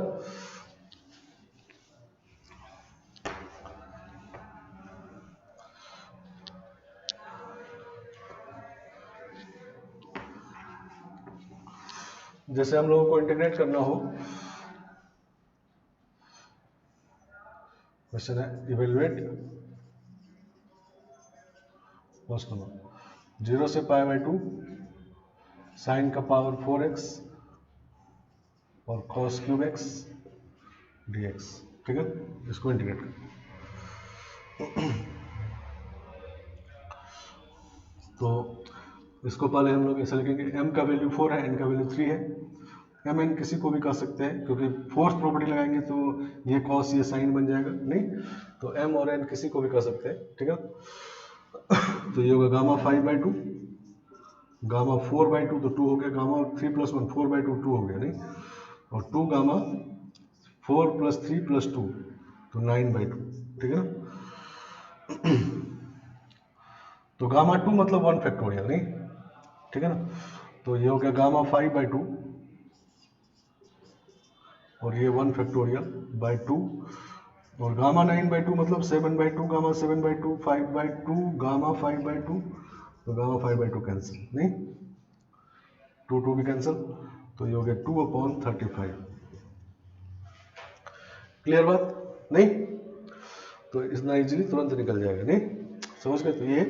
जैसे हम लोगों को इंटीग्रेट करना हो, क्वेश्चन है इवेल्युएट फर्स्ट नंबर 0 से π/2 साइन का पावर 4x और cos क्यूब x dx, ठीक है, इसको इंटीग्रेट कर। तो इसको पहले हम लोग ऐसा लिखेंगे, m का वैल्यू 4 है, n का वैल्यू 3 है, m n किसी को भी कर सकते हैं, क्योंकि फोर्स प्रॉपर्टी लगाएंगे तो ये cos ये साइन बन जाएगा, नहीं तो m और n किसी को भी कर सकते हैं, ठीक है। तो ये होगा गामा 5/2, गामा 4/2 तो 2 हो गया, गामा 3 + 1 4/2 2 हो गया, नहीं, और 2 गामा 4 + 3 + 2 तो 9/2, ठीक है ना। तो गामा 2 मतलब 1 फैक्टोरियल, नहीं, ठीक है ना। तो ये हो गया गामा 5/2 और ये 1 फैक्टोरियल बाई 2, और गामा 9/2 मतलब 7/2, गामा 7/2 5/2 गामा 5/2, तो गामा 5/2 कैंसिल, नहीं 2 2 भी कैंसिल, तो ये हो गया 2/35। क्लियर बात, नहीं, तो इतना इजीली तुरंत निकल जाएगा, नहीं, समझ गए। तो ये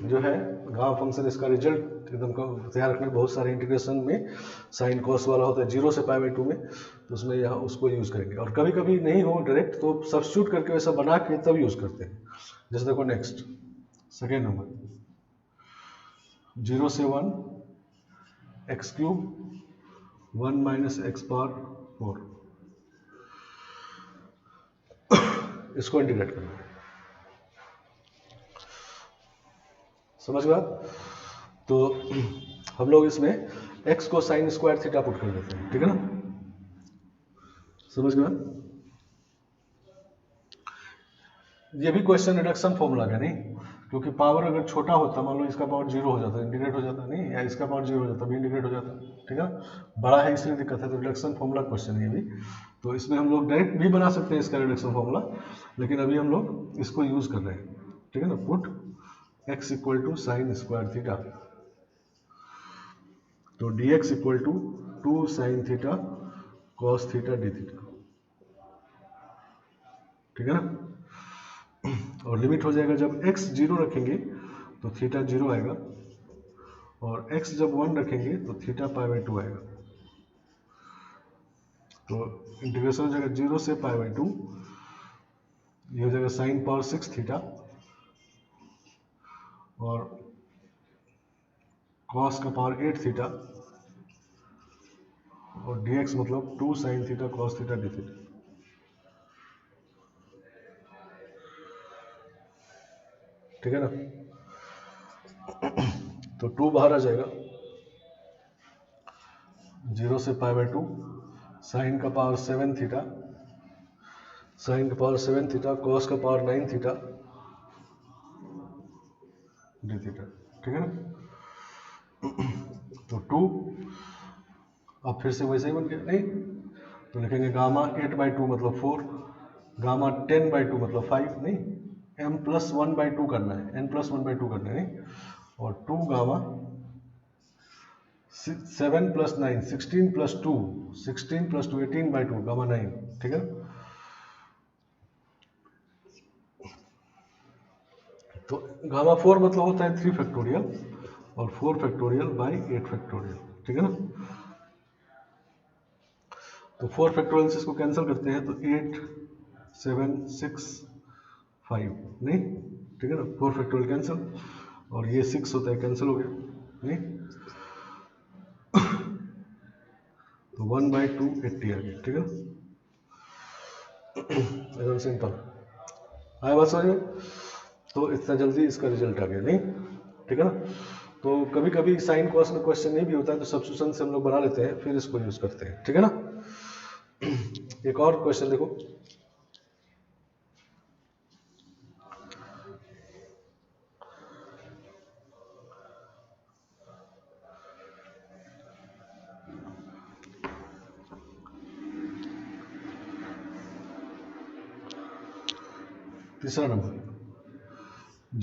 जो है गामा फंक्शन, इसका रिजल्ट एकदम तैयार रखना, बहुत सारे इंटीग्रेशन में साइन कॉस वाला होता है 0 से π/2 में, तो उसमें यहाँ उसको यूज करेंगे, और कभी कभी नहीं हो डायरेक्ट तो सब्स्टिट्यूट करके वैसा बना के तब यूज करते हैं। जैसे देखो नेक्स्ट सेकेंड नंबर 0 से 1 x³ 1 - x⁴, इसको इंटीग्रेट करना है, समझ गया। तो हम लोग इसमें x को sin स्क्वायर थीटा पुट कर देते हैं, ठीक है ना, समझ गया। ये भी क्वेश्चन रिडक्शन फॉर्मूला का, नहीं, क्योंकि पावर अगर छोटा होता, मान लो इसका पावर 0 हो जाता, इंटीग्रेट हो जाता, नहीं, या इसका पावर 0 हो जाता भी इंटीग्रेट हो जाता, ठीक है, बड़ा है इसलिए दिक्कत है, तो रिडक्शन फॉर्मूला क्वेश्चन ये भी। तो इसमें हम लोग डायरेक्ट भी बना सकते हैं इसका रिडक्शन फॉर्मूला, लेकिन अभी हम लोग इसको यूज कर रहे हैं, ठीक है ना। Put x = sin square theta, तो dx = 2 sin theta cos theta d theta, ठीक है ना। और लिमिट हो जाएगा जब x 0 रखेंगे तो थीटा 0 आएगा, और x जब 1 रखेंगे तो थीटा π/2 आएगा। तो इंटीग्रेशन हो जाएगा 0 से π/2, ये हो जाएगा sin पावर 6 थीटा, और cos का पावर 8 थीटा, और dx मतलब 2 sin theta cos theta d theta, ठीक है ना। तो 2 बाहर आ जाएगा, 0 से π/2 साइन का पावर 7 थीटा, साइन का पावर 7 थीटा cos का पावर 9 थीटा d थीटा, ठीक है ना। तो 2 अब फिर से वैसे ही बन गया, नहीं, तो लिखेंगे गामा 8/2 मतलब 4, गामा 10/2 मतलब 5, नहीं, m + 1/2 करना है, n + 1/2 करना है, नहीं, और 2 गामा 7 + 9 16 + 2 16 + 2 18/2 गामा 9, ठीक है। तो गामा 4 मतलब होता है 3 फैक्टोरियल, और 4 फैक्टोरियल बाई 8 फैक्टोरियल, ठीक है ना। तो 4 फैक्टोरियल से इसको कैंसिल करते हैं, तो 8 7 6 5, नहीं, ठीक है ना, 4 फैक्टोरियल कैंसिल, और ये 6 होता है कैंसिल हो गया, नहीं। तो 1/280 आ गया, ठीक है, एकदम सिंपल। आया बात समझ में? तो इतना जल्दी इसका रिजल्ट आ गया नहीं, ठीक है ना। तो कभी कभी साइन कॉस में क्वेश्चन नहीं भी होता है तो सब्स्टिट्यूशन से हम लोग बना लेते हैं, फिर इसको यूज करते हैं, ठीक है ना। एक और क्वेश्चन देखो, तीसरा नंबर,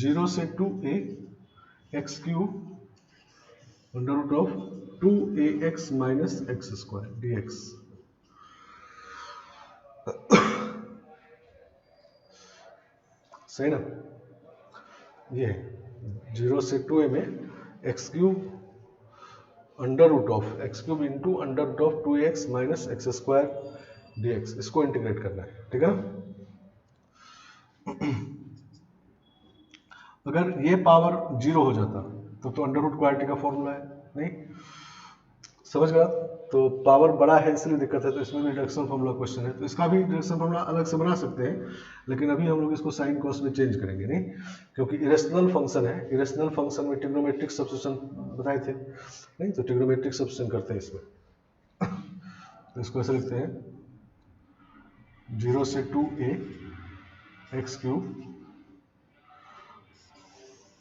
0 से 2a x cube under root of 2ax minus x square dx। सही ना, ये 0 से 2a में x cube under root of x cube into under root of 2ax minus x square dx, इसको इंटीग्रेट करना है, ठीक है। अगर ये पावर 0 हो जाता तो अंडर रूट क्वाड्रेटिक का फॉर्मूला है, नहीं समझ गया। तो पावर बड़ा है इसलिए दिक्कत है, तो इसमें भी रिडक्शन फॉर्मूला क्वेश्चन है, तो इसका भी रिडक्शन फॉर्मूला अलग से बना सकते हैं, लेकिन अभी हम लोग इसको साइन कॉस में चेंज करेंगे नहीं, क्योंकि इरेशनल फंक्शन है, इरेशनल फंक्शन में ट्रिग्नोमेट्रिक सब्स्टिट्यूशन बताए थे नहीं, तो ट्रिग्नोमेट्रिक सब्स्टिट्यूशन करते हैं इसमें। तो इसको ऐसे लिखते हैं 0 से 2a एक्स क्यूब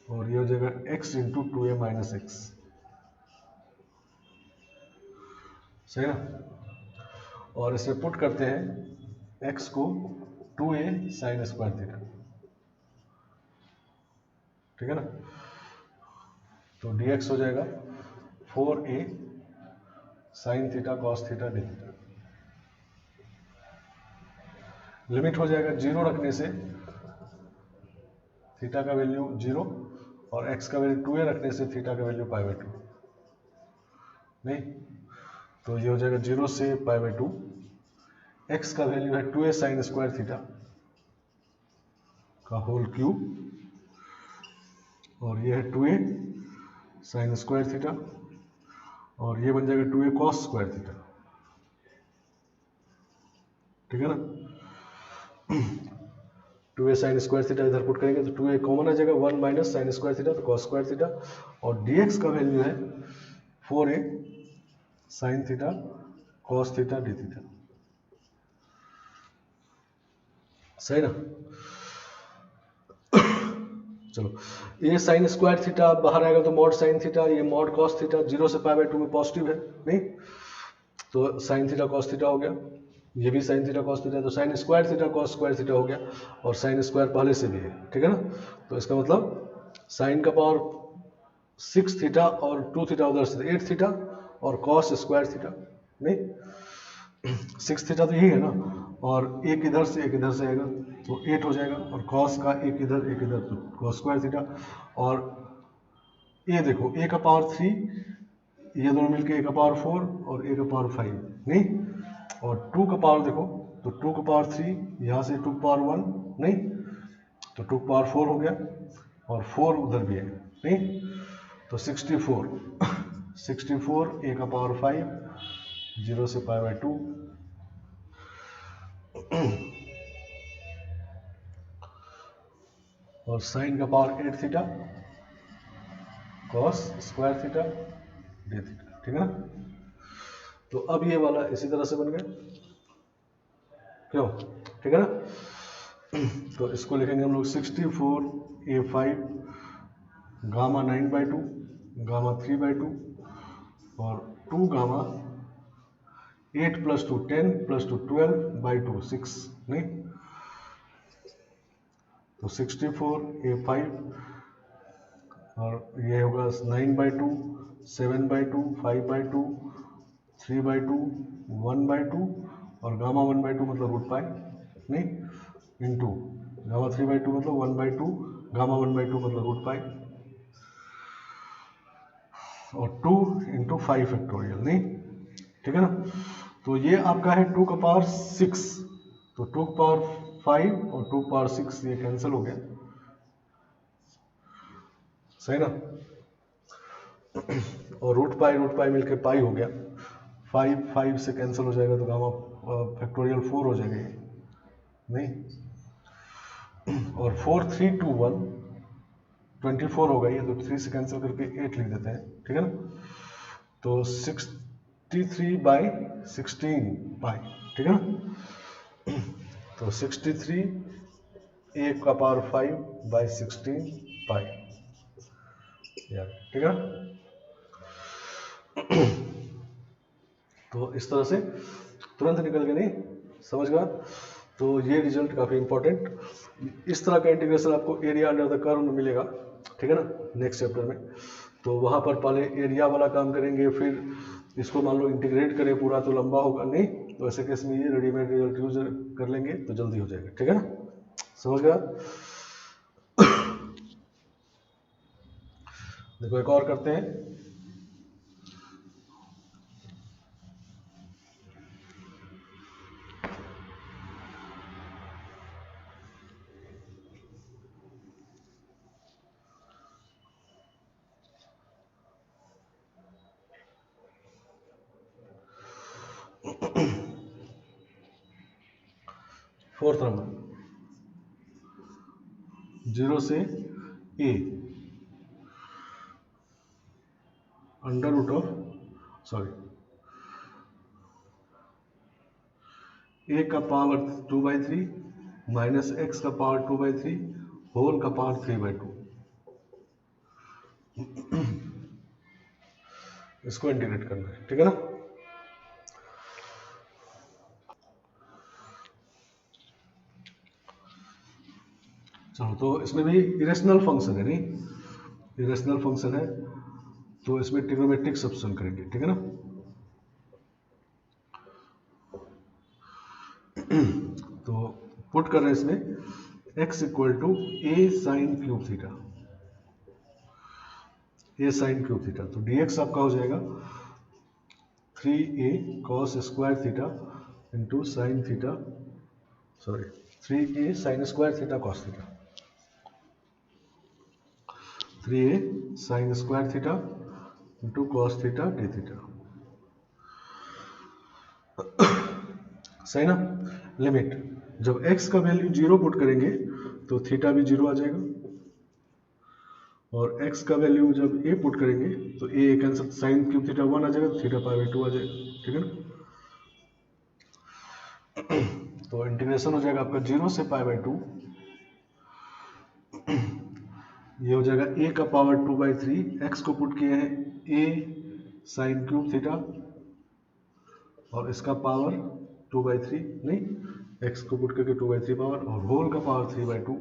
और ये हो जाएगा x into 2a minus x, सही ना। और इसे पुट करते हैं x को 2a साइन स्क्वायर थीटा, ठीक है ना। तो dx हो जाएगा 4a sine theta cos theta d theta. Limit हो जाएगा 0 रखने से थीटा का वैल्यू 0 और x का वैल्यू 2a रखने से थीटा का वैल्यू π/2 नहीं, तो ये हो जाएगा 0 से π/2, x का वैल्यू है 2a साइन स्क्वायर थीटा का होल क्यूब और ये है 2a साइन स्क्वायर थीटा और ये बन जाएगा 2a कॉस स्क्वायर थीटा, ठीक है ना। 2a साइन स्क्वायर थीटा इधर पुट करेंगे तो 2a कॉमन आ जाएगा, 1 माइनस साइन स्क्वायर थीटा तो कॉस स्क्वायर थीटा और dx का वैल्यू है 4a sine theta cos theta d theta, सही ना। चलो ये साइन स्क्वायर थीटा बाहर आएगा तो मॉड साइन थीटा, ये मॉड कॉस थीटा 0 से π/2 में पॉजिटिव है नहीं, तो साइन थीटा कॉस थीटा हो गया, ये भी साइन थीटा कॉस थीटा, तो sign square theta cos square theta हो गया और साइन स्क्वायर पहले से भी है, ठीक है ना। तो इसका मतलब साइन का पावर 6 थीटा और 2 थीटा उधर से 8 थीटा और कॉस स्क्वायर थीटा नहीं, 6 थीटा तो यही है ना और एक इधर से आएगा तो 8 हो जाएगा और कॉस का एक इधर तो कॉस स्क्वायर थीटा और ये देखो a का पावर 3, ये दोनों मिलके a का पावर 4 और a का पावर 5 नहीं, और 2 का पावर देखो तो 2 का पावर 3 यहाँ से 2 का पावर 1 नहीं, तो 2 का पावर 4 हो गया और 4 उधर भी है नहीं, तो 64 a का पावर 5 0 से π/2 और साइन का power 8 theta cos square theta d theta, ठीक है ना। तो अब ये वाला इसी तरह से बन गया क्यों, ठीक है ना। तो इसको लिखेंगे हम लोग 64a5 गामा 9/2 गामा 3/2 और 2 गामा 8 + 2 10 + 2 12/2 6 नहीं, तो 64a5 और ये होगा 9/2 7/2 5/2 3/2 1/2 और गामा 1/2 मतलब √π नहीं, इंटू गामा 3/2 मतलब 1/2 गामा 1/2 मतलब √π और 2 × 5 फैक्टोरियल नहीं, ठीक है ना। तो ये आपका है 2 का पावर 6, तो 2 का पावर 5 और 2 का पावर 6 ये कैंसिल हो गया, सही ना। और √π मिलके पाई हो गया 5 से कैंसिल हो जाएगा तो गामा फैक्टोरियल 4 हो जाएगा ये, नहीं, और 4 3 2 1 24 होगा ये, तो 3 से कैंसिल करके 8 लिख देते हैं, ठीक है ना। तो 63/16 पाई, ठीक है ना। तो 63 a⁴ पाई यार, ठीक है। तो इस तरह से तुरंत निकल के, नहीं समझ गया। तो ये रिजल्ट काफ़ी इंपॉर्टेंट, इस तरह का इंटीग्रेशन आपको एरिया अंडर द कर्व में मिलेगा, ठीक है ना, नेक्स्ट चैप्टर में। तो वहाँ पर पहले एरिया वाला काम करेंगे, फिर इसको मान लो इंटीग्रेट करें पूरा तो लंबा होगा, नहीं तो ऐसे केस में ये रेडीमेड रिजल्ट यूज कर लेंगे तो जल्दी हो जाएगा, ठीक है ना, समझ गया। देखो एक और करते हैं। फोर्थ नंबर, 0 से a under root of a का पावर 2/3 माइनस x का पावर 2/3 होल का पावर 3/2, इसको इंटीग्रेट करना है, ठीक है ना। चलो, तो इसमें भी इरेशनल फंक्शन है, नहीं इरेशनल फंक्शन है, तो इसमें ट्रिग्नोमेट्रिक सब्स्टिट्यूशन करेंगे, ठीक है ना। तो पुट कर रहे हैं इसमें x equal to a sine cube theta, a sine cube theta, तो dx आपका हो जाएगा 3a cos square theta into sine theta, 3a sine square theta cos theta, 3a sine square theta into cos theta d theta, सही ना। Limit जब x का value 0 put करेंगे तो थीटा भी 0 आ जाएगा, और x का वैल्यू जब a पुट करेंगे तो a cancel, sign cube theta 1 आ जाएगा, तो थीटा पाई/2 आ जाएगा, ठीक है ना। तो इंटीग्रेशन हो जाएगा आपका 0 से पाई/2, ये हो जाएगा a का पावर 2/3, x को पुट किए हैं a साइन क्यूब थीटा और इसका पावर 2/3, नहीं x को पुट करके 2/3 पावर और होल का पावर 3/2,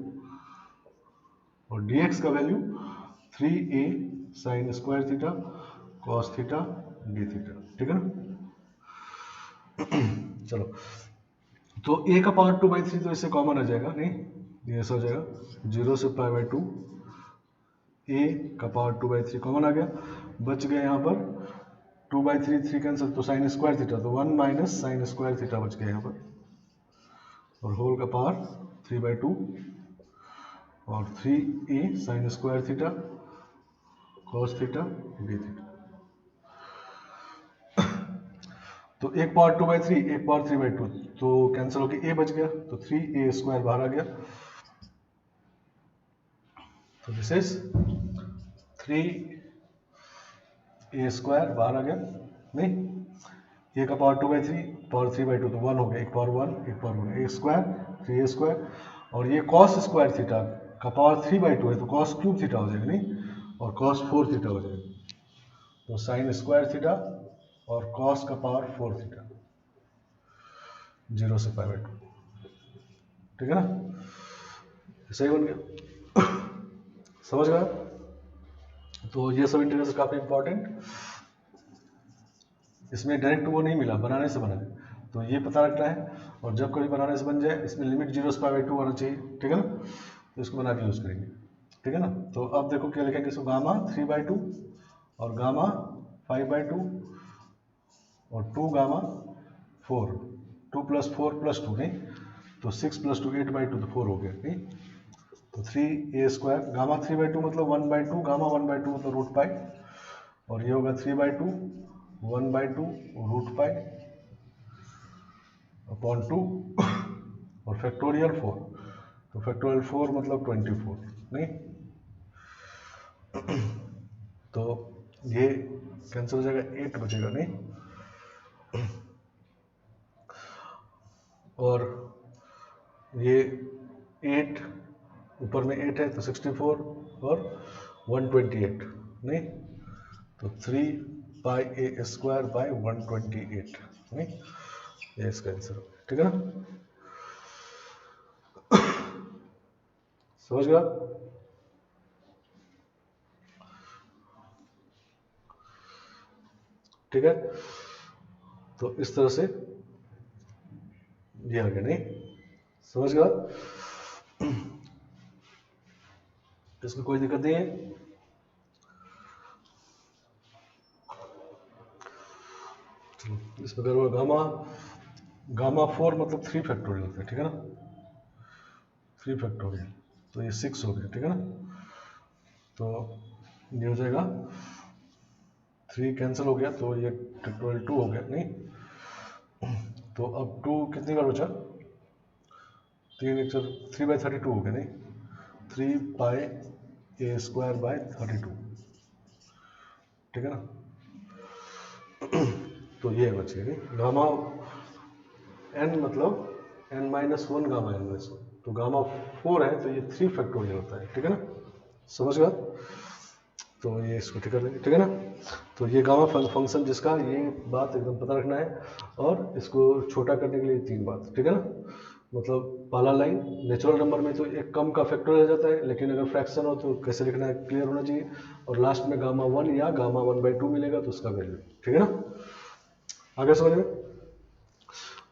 और dx का value 3a sine square theta cos theta d theta, ठीक है ना। चलो, तो a का पावर 2/3 तो इससे कॉमन आ जाएगा, नहीं ये ऐसा हो जाएगा 0 से पाई/2, a का पावर 2/3 कॉमन आ गया, बच गया यहाँ पर 2/3 3 कैंसिल, तो साइन स्क्वायर थीटा, तो 1 माइनस साइन स्क्वायर थीटा बच गया यहाँ पर, और होल का पावर 3/2 और 3a sine square theta cos theta d theta. तो एक पावर 2/3 एक पावर 3/2, तो कैंसिल होकर a बच गया, तो 3a स्क्वायर बाहर आ गया, तो दिस इज 3a स्क्वायर बाहर आ गया, नहीं a का पावर 2/3 पावर 3/2 तो 1 हो गया, एक पावर 1 एक power 1 a square 3a square, और ये कॉस स्क्वायर थीटा का पावर 3/2 है तो कॉस क्यूब थीटा हो जाएगा, नहीं और कॉस 4 थीटा हो जाएगा, तो साइन स्क्वायर थीटा और कॉस का पावर 4 थीटा 0 से पाई/2, ठीक है ना, सही बन गया। समझ गया। तो ये सब इंटीग्रेशन काफी इंपॉर्टेंट, इसमें डायरेक्ट वो नहीं मिला, बनाने से बना है, तो ये पता रखना है, और जब कभी बनाने से बन जाए इसमें लिमिट 0 से पाई/2 होना चाहिए, ठीक है ना, तो इसको बना के यूज करेंगे, ठीक है ना। तो अब देखो क्या लिखेंगे, इसको गामा 3/2 और गामा 5/2 और 2 गामा 4, 2 + 4 + 2, नहीं तो 6 + 2 8/2, तो 4 हो गया, नहीं तो 3a स्क्वायर, गामा 3/2 मतलब 1/2, गामा 1/2 मतलब √π, और ये होगा 3/2 1/2 रूट पाई अपॉन 2 और फैक्टोरियल 4, तो फैक्टोरियल 4 मतलब 24, नहीं? तो ये कैंसिल हो जाएगा, 8 बचेगा, नहीं? और ये 8 ऊपर में 8 है तो 64 और 128, नहीं? तो 3 पाई ए स्क्वायर बाई 128, नहीं? ये इसका आंसर हो गया, ठीक है ना? समझ गया? ठीक है, तो इस तरह से ये आ गया, नहीं? समझ गया? इसमें कोई दिक्कत नहीं है। इसमें करो गामा 4 मतलब 3 फैक्टोरियल होता है, ठीक है ना? 3 फैक्टोरियल, तो ये 6 हो गया, ठीक है ना? तो ये हो जाएगा 3 कैंसिल हो गया, तो ये फैक्टोरियल 2 हो गया, नहीं? तो अब 2 कितनी बार बचा? 3/32 हो गया, नहीं? 3 पाई ए स्क्वायर बाय 32, ठीक है ना? तो ये बच गया, नहीं? गामा n मतलब n-1 गामा n-1, तो गामा 4 है तो ये 3 फैक्टोरियल होता है, ठीक है ना? समझ गया? तो ये इसको ठीक कर लेंगे, ठीक है ना? तो ये गामा फंक्शन जिसका, ये बात एकदम पता रखना है, और इसको छोटा करने के लिए 3 बात, ठीक है ना? मतलब पहला लाइन, नेचुरल नंबर में तो एक कम का फैक्टोरियल जाता है, लेकिन अगर फ्रैक्शन हो तो कैसे लिखना है क्लियर होना चाहिए, और लास्ट में गामा 1 या गामा 1/2 मिलेगा तो उसका वैल्यू, ठीक है ना? आगे समझ में?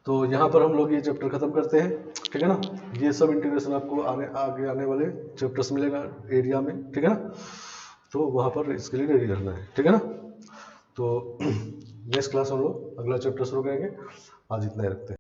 तो यहाँ पर हम लोग ये चैप्टर खत्म करते हैं, ठीक है ना? ये सब इंटीग्रेशन आपको आगे आने वाले चैप्टर्स मिलेगा एरिया में, ठीक है ना? तो वहाँ पर इसके लिए रेडी रहना है, ठीक है ना? तो नेक्स्ट क्लास हम लोग अगला चैप्टर शुरू करेंगे, आज इतना ही रखते हैं।